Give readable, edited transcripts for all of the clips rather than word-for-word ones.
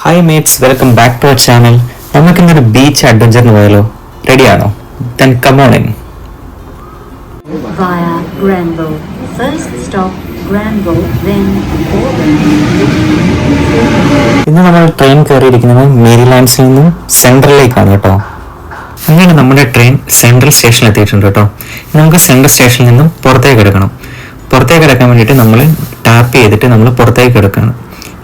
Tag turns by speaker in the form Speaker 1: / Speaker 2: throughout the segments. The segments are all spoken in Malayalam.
Speaker 1: Hi mates, welcome back to our channel. നമുക്ക് ഇന്നൊരു ബീച്ച് അഡ്വഞ്ചറിന് പോയാലോ? റെഡിയാണോ? Then come on in.
Speaker 2: Via Granville. First stop Granville, then Auburn.
Speaker 1: ഇന്ന് നമ്മൾ ട്രെയിൻ കയറിയിരിക്കുന്നത് മേരിലാൻഡ്സിൽ നിന്നും സെൻട്രലിലേക്കാണ് കേട്ടോ. അങ്ങനെ നമ്മുടെ ട്രെയിൻ സെൻട്രൽ സ്റ്റേഷനിൽ എത്തിയിട്ടുണ്ട് കേട്ടോ. നമുക്ക് സെൻട്രൽ സ്റ്റേഷനിൽ നിന്നും പുറത്തേക്ക് എടുക്കണം. പുറത്തേക്ക് എടുക്കാൻ വേണ്ടിയിട്ട് നമ്മൾ ടാപ്പ് ചെയ്തിട്ട് നമ്മൾ പുറത്തേക്ക് എടുക്കണം.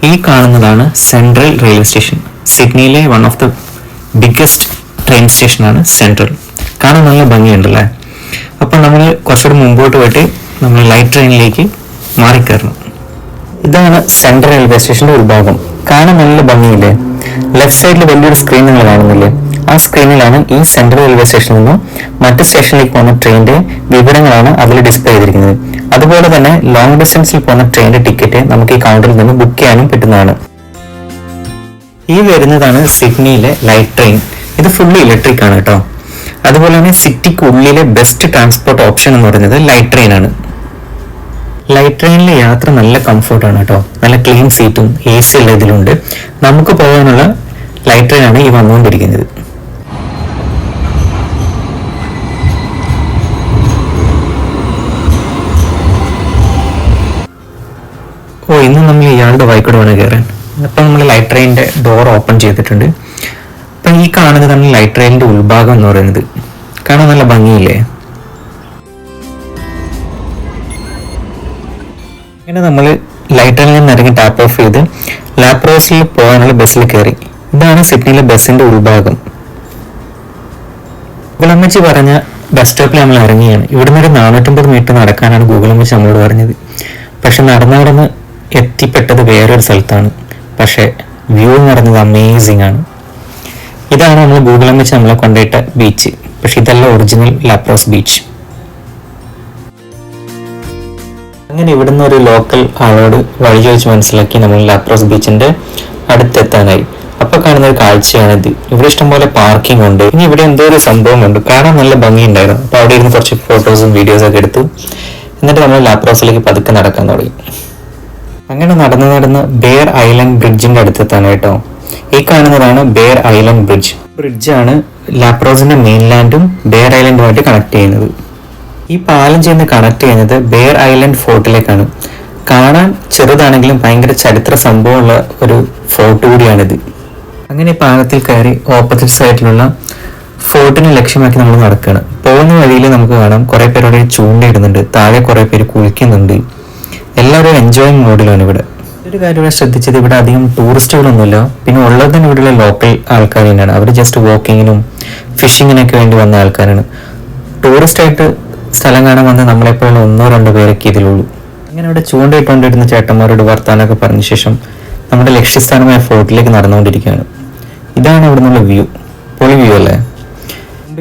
Speaker 1: ഈ കാണുന്നതാണ് സെൻട്രൽ റെയിൽവേ സ്റ്റേഷൻ. സിഡ്നിയിലെ one of the biggest train സ്റ്റേഷനാണ് സെൻട്രൽ. കാണാൻ നല്ല ഭംഗിയുണ്ടല്ലേ. അപ്പോൾ നമ്മൾ കുറച്ചുകൂടി മുമ്പോട്ട് പോയിട്ട് നമ്മൾ ലൈറ്റ് ട്രെയിനിലേക്ക് മാറിക്കയറണം. ഇതാണ് സെൻട്രൽ റെയിൽവേ സ്റ്റേഷന്റെ ഉൾഭാഗം. കാണാൻ നല്ല ഭംഗിയില്ലേ. ലെഫ്റ്റ് സൈഡിൽ വലിയൊരു സ്ക്രീൻ നിങ്ങൾ കാണുന്നില്ലേ? ആ സ്ക്രീനിലാണ് ഈ സെൻട്രൽ റെയിൽവേ സ്റ്റേഷനിൽ നിന്നും മറ്റ് സ്റ്റേഷനിലേക്ക് പോകുന്ന ട്രെയിനിന്റെ വിവരങ്ങളാണ് അതിൽ ഡിസ്പ്ലേ ചെയ്തിരിക്കുന്നത്. അതുപോലെ തന്നെ ലോങ് ഡിസ്റ്റൻസിൽ പോകുന്ന ട്രെയിനിന്റെ ടിക്കറ്റ് നമുക്ക് ഈ കൗണ്ടറിൽ നിന്ന് ബുക്ക് ചെയ്യാനും പറ്റുന്നതാണ്. ഈ വരുന്നതാണ് സിഡ്നിയിലെ ലൈറ്റ് ട്രെയിൻ. ഇത് ഫുള്ളി ഇലക്ട്രിക് ആണ് കേട്ടോ. അതുപോലെ തന്നെ സിറ്റിക്ക് ഉള്ളിലെ ബെസ്റ്റ് ട്രാൻസ്പോർട്ട് ഓപ്ഷൻ എന്ന് പറയുന്നത് ലൈറ്റ് ട്രെയിൻ ആണ്. ലൈറ്റ് ട്രെയിനിലെ യാത്ര നല്ല കംഫർട്ടാണ് കേട്ടോ. നല്ല ക്ലീൻ സീറ്റും എ സി ഉള്ള ഇതിലുണ്ട്. നമുക്ക് പോകാനുള്ള ലൈറ്റ് ട്രെയിൻ ആണ് ഈ വന്നുകൊണ്ടിരിക്കുന്നത്. ഇന്ന് നമ്മൾ ഇയാളുടെ ബൈക്കോട് വേണം കയറാൻ. അപ്പം നമ്മൾ ലൈറ്റ് ട്രെയിനിന്റെ ഡോർ ഓപ്പൺ ചെയ്തിട്ടുണ്ട്. അപ്പം ഈ കാണുന്നതാണ് ലൈറ്റ് ട്രെയിനിന്റെ ഉൾഭാഗം എന്ന് പറയുന്നത്. കാണാൻ നല്ല ഭംഗിയില്ലേ. അങ്ങനെ നമ്മൾ ലൈറ്റ് ട്രെയിനിൽ നിന്ന് ഇറങ്ങി ടാപ്പ് ഓഫ് ചെയ്ത് ലാപ്രോസിൽ പോകാനുള്ള ബസ്സിൽ കയറി. ഇതാണ് സിഡ്നിയിലെ ബസ്സിന്റെ ഉൾഭാഗം. ഗൂഗിളമ്മച്ചി പറഞ്ഞ ബസ് സ്റ്റോപ്പിൽ നമ്മൾ ഇറങ്ങിയാണ്. ഇവിടുന്ന് ഒരു 450 മീറ്റർ നടക്കാനാണ് ഗൂഗിളമ്മച്ചി നമ്മളോട് പറഞ്ഞത്. പക്ഷെ നടന്ന് എത്തിപ്പെട്ടത് വേറൊരു സ്ഥലത്താണ്. പക്ഷെ വ്യൂ എന്ന് പറയുന്നത് അമേസിങ് ആണ്. ഇതാണ് നമ്മൾ ഗൂഗിളമ്മച്ചി നമ്മളെ കൊണ്ടുപോയിട്ട ബീച്ച്. പക്ഷെ ഇതല്ല ഒറിജിനൽ ലാപ്രോസ് ബീച്ച്. അങ്ങനെ ഇവിടുന്ന് ഒരു ലോക്കൽ ആളോട് വഴി ചോദിച്ച് മനസ്സിലാക്കി നമ്മൾ ലാപ്രോസ് ബീച്ചിന്റെ അടുത്തെത്താനായി. അപ്പൊ കാണുന്ന ഒരു കാഴ്ചയാണിത്. ഇവിടെ ഇഷ്ടംപോലെ പാർക്കിംഗ് ഉണ്ട്. ഇനി ഇവിടെ എന്തോ ഒരു സംഭവമുണ്ട്. കാണാൻ നല്ല ഭംഗിയുണ്ടായിരുന്നു. അപ്പൊ അവിടെ ഇരുന്ന് കുറച്ച് ഫോട്ടോസും വീഡിയോസും ഒക്കെ എടുത്തു. എന്നിട്ട് നമ്മൾ ലാപ്രോസിലേക്ക് പതുക്കെ നടക്കാൻ തുടങ്ങി. അങ്ങനെ നടന്ന് ബെയർ ഐലൻഡ് ബ്രിഡ്ജിന്റെ അടുത്തെത്താണ് കേട്ടോ. ഈ കാണുന്നതാണ് ബെയർ ഐലൻഡ് ബ്രിഡ്ജ്. ബ്രിഡ്ജാണ് ലാപ്രോസിന്റെ മെയിൻലാൻഡും ബെയർ ഐലൻഡുമായിട്ട് കണക്ട് ചെയ്യുന്നത്. ഈ പാലം ചെയ്യുന്ന കണക്ട് ചെയ്യുന്നത് ബെയർ ഐലൻഡ് ഫോർട്ടിലേക്കാണ്. കാണാൻ ചെറുതാണെങ്കിലും ഭയങ്കര ചരിത്ര സംഭവമുള്ള ഒരു ഫോർട്ട് കൂടിയാണിത്. അങ്ങനെ ഈ പാലത്തിൽ കയറി ഓപ്പോസിറ്റ് സൈഡിലുള്ള ഫോർട്ടിനെ ലക്ഷ്യമാക്കി നമ്മൾ നടക്കുകയാണ്. പോകുന്ന വഴിയിൽ നമുക്ക് കാണാം കുറെ പേരോടെ ചൂണ്ടയിടുന്നുണ്ട്. താഴെ കുറെ പേര് കുളിക്കുന്നുണ്ട്. എല്ലാവരും എൻജോയിങ് മോഡിലാണ് ഇവിടെ. ഒരു കാര്യം ഇവിടെ ശ്രദ്ധിച്ചത്, ഇവിടെ അധികം ടൂറിസ്റ്റുകളൊന്നുമില്ല. പിന്നെ ഉള്ളത് തന്നെ ഇവിടെയുള്ള ലോക്കൽ ആൾക്കാർ തന്നെയാണ്. അവർ ജസ്റ്റ് വാക്കിങ്ങിനും ഫിഷിങ്ങിനൊക്കെ വേണ്ടി വന്ന ആൾക്കാരാണ്. ടൂറിസ്റ്റായിട്ട് സ്ഥലം കാണാൻ വന്ന് നമ്മളെപ്പോഴുള്ള 1-2 പേരൊക്കെ ഇതിലുള്ളൂ. അങ്ങനെ ഇവിടെ ചൂണ്ടയിട്ടുകൊണ്ടിരുന്ന ചേട്ടന്മാരോട് വർത്താനൊക്കെ പറഞ്ഞ ശേഷം നമ്മുടെ ലക്ഷ്യസ്ഥാനമായ ഫോർട്ടിലേക്ക് നടന്നുകൊണ്ടിരിക്കുകയാണ്. ഇതാണ് ഇവിടെ നിന്നുള്ള വ്യൂ. പൊളി വ്യൂ അല്ലേ.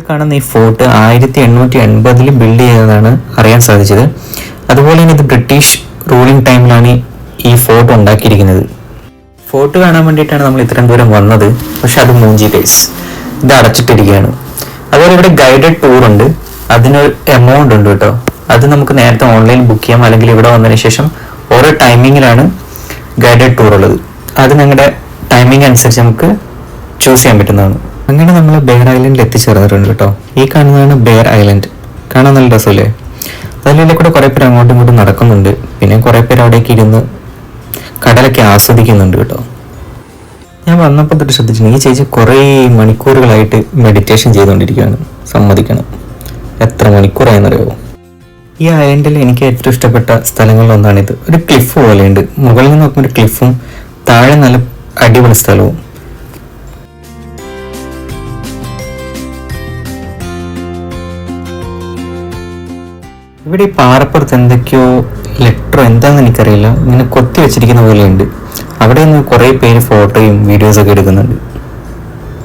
Speaker 1: കാണുന്ന ഈ ഫോർട്ട് 1880 ബിൽഡ് ചെയ്തതാണ് അറിയാൻ സാധിച്ചത്. അതുപോലെ തന്നെ ഇത് ബ്രിട്ടീഷ് റൂളിംഗ് ടൈമിലാണ് ഈ ഫോർട്ട് ഉണ്ടാക്കിയിരിക്കുന്നത്. ഫോർട്ട് കാണാൻ വേണ്ടിയിട്ടാണ് നമ്മൾ ഇത്രയും ദൂരം വന്നത്. പക്ഷെ അത് മൂഞ്ചി ഗൈസ്, ഇത് അടച്ചിട്ടിരിക്കുകയാണ്. അതുപോലെ ഇവിടെ ഗൈഡഡ് ടൂർ ഉണ്ട്. അതിനൊരു എമൗണ്ട് ഉണ്ട് കേട്ടോ. അത് നമുക്ക് നേരത്തെ ഓൺലൈൻ ബുക്ക് ചെയ്യാം, അല്ലെങ്കിൽ ഇവിടെ വന്നതിന് ശേഷം ഓരോ ടൈമിങ്ങിലാണ് ഗൈഡഡ് ടൂർ ഉള്ളത്. അത് നിങ്ങളുടെ ടൈമിംഗ് അനുസരിച്ച് നമുക്ക് ചൂസ് ചെയ്യാൻ പറ്റുന്നതാണ്. അങ്ങനെ നമ്മൾ ബെയർ ഐലൻഡിൽ എത്തിച്ചേർന്നിട്ടുണ്ട് കേട്ടോ. ഈ കാണുന്നതാണ് ബെയർ ഐലൻഡ്. കാണാൻ നല്ല രസമല്ലേ. അതിലെ കൂടെ കുറെ പേര് അങ്ങോട്ടും ഇങ്ങോട്ടും നടക്കുന്നുണ്ട്. പിന്നെ കുറെ പേര് അവിടേക്ക് ഇരുന്ന് കടലൊക്കെ ആസ്വദിക്കുന്നുണ്ട് കേട്ടോ. ഞാൻ വന്നപ്പോൾ തൊട്ട് ശ്രദ്ധിച്ചിട്ടുണ്ട്, ഈ ചേച്ചി കുറേ മണിക്കൂറുകളായിട്ട് മെഡിറ്റേഷൻ ചെയ്തുകൊണ്ടിരിക്കുകയാണ്. സമ്മതിക്കണം, എത്ര മണിക്കൂറായെന്നറിയോ. ഈ ഐലൻഡിൽ എനിക്ക് ഏറ്റവും ഇഷ്ടപ്പെട്ട സ്ഥലങ്ങളിലൊന്നാണിത്. ഒരു ക്ലിഫ് പോലെയുണ്ട്. മുകളിൽ നിന്ന് നോക്കുമ്പോൾ ഒരു ക്ലിഫും താഴെ നല്ല അടിപൊളി സ്ഥലവും. ഇവിടെ ഈ പാറപ്പുറത്ത് എന്തൊക്കെയോ ലെറ്ററോ എന്താണെന്ന് എനിക്കറിയില്ല, ഇങ്ങനെ കൊത്തി വെച്ചിരിക്കുന്ന പോലെയുണ്ട്. അവിടെ നിന്ന് കുറേ പേര് ഫോട്ടോയും വീഡിയോസൊക്കെ എടുക്കുന്നുണ്ട്.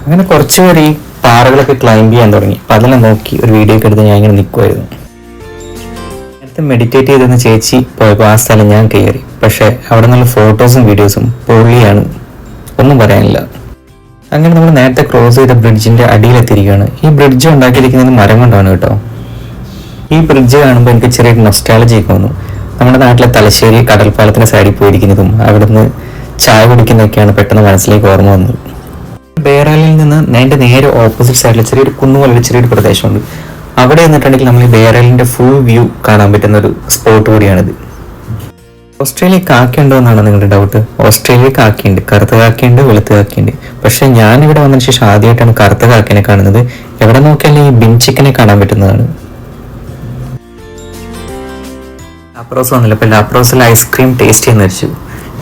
Speaker 1: അങ്ങനെ കുറച്ച് പേര് ഈ പാറകളൊക്കെ ക്ലൈംബ് ചെയ്യാൻ തുടങ്ങി. അപ്പം അതെല്ലാം നോക്കി ഒരു വീഡിയോ ഒക്കെ എടുത്ത് ഞാൻ ഇങ്ങനെ നിൽക്കുമായിരുന്നു. നേരത്തെ മെഡിറ്റേറ്റ് ചെയ്തെന്ന് ചേച്ചി പോയപ്പോൾ ആ സ്ഥലം ഞാൻ കയറി. പക്ഷേ അവിടെ നിന്നുള്ള ഫോട്ടോസും വീഡിയോസും പൊള്ളിയാണ്, ഒന്നും പറയാനില്ല. അങ്ങനെ നമ്മൾ നേരത്തെ ക്രോസ് ചെയ്ത ബ്രിഡ്ജിന്റെ അടിയിലെത്തിയിരിക്കുകയാണ്. ഈ ബ്രിഡ്ജ് ഉണ്ടാക്കിയിരിക്കുന്നത് മരം കൊണ്ടാണ് കേട്ടോ. ഈ ബ്രിഡ്ജ് കാണുമ്പോൾ എനിക്ക് ചെറിയൊരു നൊസ്റ്റാളജി ഒക്കെ വന്നു. നമ്മുടെ നാട്ടിലെ തലശ്ശേരി കടൽപ്പാലത്തിന്റെ സൈഡിൽ പോയിരിക്കുന്നതും അവിടുന്ന് ചായ കുടിക്കുന്നതൊക്കെയാണ് പെട്ടെന്ന് മനസ്സിലേക്ക് ഓർമ്മ വന്നത്. ബേറാലിൽ നിന്ന് നേരെ ഓപ്പോസിറ്റ് സൈഡിൽ ചെറിയൊരു കുന്നുപോലൊരു ചെറിയൊരു പ്രദേശമുണ്ട്. അവിടെ നിന്നിട്ടുണ്ടെങ്കിൽ നമ്മൾ ഈ ബേറാലിന്റെ ഫുൾ വ്യൂ കാണാൻ പറ്റുന്ന ഒരു സ്പോട്ട് കൂടിയാണിത്. ഓസ്ട്രേലിയ കാക്കയുണ്ടോ എന്നാണ് നിങ്ങളുടെ ഡൗട്ട്. ഓസ്ട്രേലിയ കാക്കയുണ്ട്, കറുത്ത കാക്കയുണ്ട്, വെളുത്ത കാക്കയുണ്ട്. പക്ഷെ ഞാനിവിടെ വന്നതിന് ശേഷം ആദ്യമായിട്ടാണ് കറുത്ത കാക്കനെ കാണുന്നത്. എവിടെ നോക്കിയാലും ഈ ബിൻ ചിക്കനെ കാണാൻ പറ്റുന്നതാണ്. ലാപ്രോസ് വന്നില്ല. അപ്പൊ ലാപ്രോസിൽ ഐസ്ക്രീം ടേസ്റ്റ് ചെയ്യുന്ന വെച്ചു.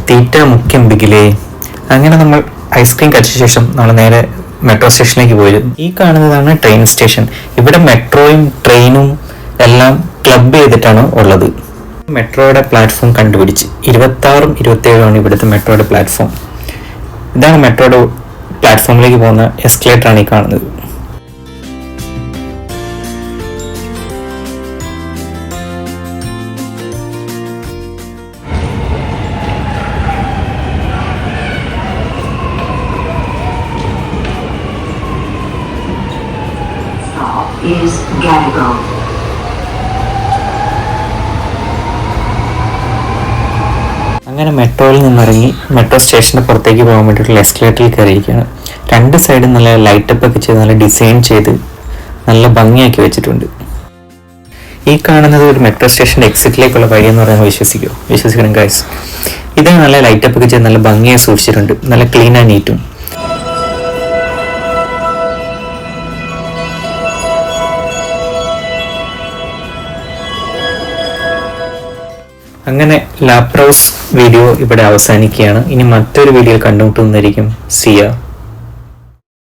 Speaker 1: തീറ്റ മുഖ്യം ബിഗിലേ. അങ്ങനെ നമ്മൾ ഐസ്ക്രീം കഴിച്ച ശേഷം നമ്മൾ നേരെ മെട്രോ സ്റ്റേഷനിലേക്ക് പോയിരുന്നു. ഈ കാണുന്നതാണ് ട്രെയിൻ സ്റ്റേഷൻ. ഇവിടെ മെട്രോയും ട്രെയിനും എല്ലാം ക്ലബ് ചെയ്തിട്ടാണ് ഉള്ളത്. മെട്രോയുടെ പ്ലാറ്റ്ഫോം കണ്ടുപിടിച്ച് 26ഉം 27ഉമാണ് ഇവിടുത്തെ മെട്രോയുടെ പ്ലാറ്റ്ഫോം. ഇതാണ് മെട്രോയുടെ പ്ലാറ്റ്ഫോമിലേക്ക് പോകുന്ന എസ്കലേറ്റർ ആണ് ഈ കാണുന്നത്.
Speaker 2: Is Gadigal.
Speaker 1: അങ്ങനെ മെട്രോയിൽ നിന്നിറങ്ങി മെട്രോ സ്റ്റേഷൻ്റെ പുറത്തേക്ക് പോകാൻ വേണ്ടിയിട്ടുള്ള എസ്കലേറ്ററിൽ കയറിയിരിക്കുകയാണ്. രണ്ട് സൈഡും നല്ല ലൈറ്റപ്പ് ഒക്കെ ചെയ്ത് നല്ല ഡിസൈൻ ചെയ്ത് നല്ല ഭംഗിയാക്കി വെച്ചിട്ടുണ്ട്. ഈ കാണുന്നത് ഒരു മെട്രോ സ്റ്റേഷൻ്റെ എക്സിറ്റിലേക്കുള്ള വഴി എന്ന് പറയുമ്പോൾ വിശ്വസിക്കണം ഗൈസ്. ഇത് നല്ല ലൈറ്റപ്പ് ഒക്കെ ചെയ്ത് നല്ല ഭംഗിയായി സൂക്ഷിച്ചിട്ടുണ്ട്. നല്ല ക്ലീൻ ആൻഡ് നീറ്റും. അങ്ങനെ ലാപ്രോസ് വീഡിയോ ഇവിടെ അവസാനിക്കുകയാണ്. ഇനി മറ്റൊരു വീഡിയോ കണ്ടുമുട്ടുന്നതായിരിക്കും. സിയ.